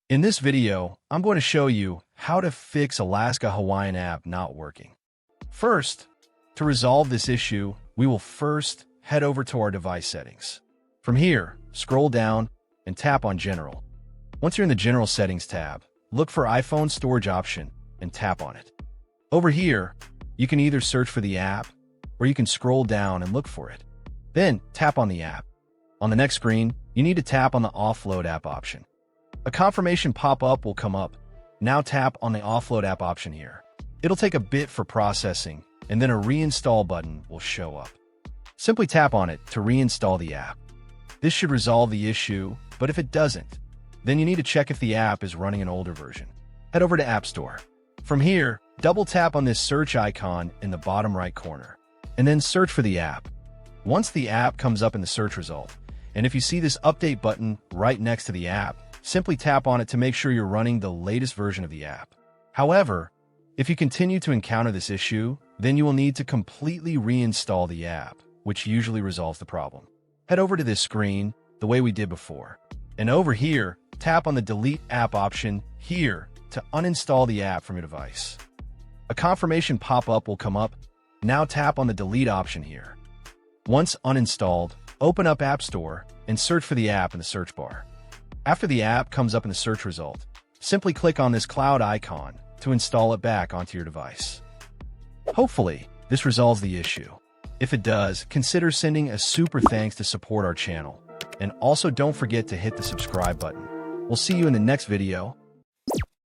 In this video, I'm going to show you how to fix Alaska Hawaiian app not working. First, to resolve this issue, we will first head over to our device settings. From here, scroll down and tap on General. Once you're in the General Settings tab, look for iPhone Storage option and tap on it. Over here, you can either search for the app or you can scroll down and look for it. Then tap on the app. On the next screen, you need to tap on the Offload app option. A confirmation pop-up will come up. Now tap on the Offload app option here. It'll take a bit for processing, and then a reinstall button will show up. Simply tap on it to reinstall the app. This should resolve the issue, but if it doesn't, then you need to check if the app is running an older version. Head over to App Store. From here, double tap on this search icon in the bottom right corner, and then search for the app. Once the app comes up in the search result, and if you see this update button right next to the app, simply tap on it to make sure you're running the latest version of the app. However, if you continue to encounter this issue, then you will need to completely reinstall the app, which usually resolves the problem. Head over to this screen the way we did before, and over here, tap on the Delete App option here to uninstall the app from your device. A confirmation pop-up will come up. Now tap on the Delete option here. Once uninstalled, open up App Store and search for the app in the search bar. After the app comes up in the search result, simply click on this cloud icon to install it back onto your device. Hopefully, this resolves the issue. If it does, consider sending a super thanks to support our channel. And also don't forget to hit the subscribe button. We'll see you in the next video.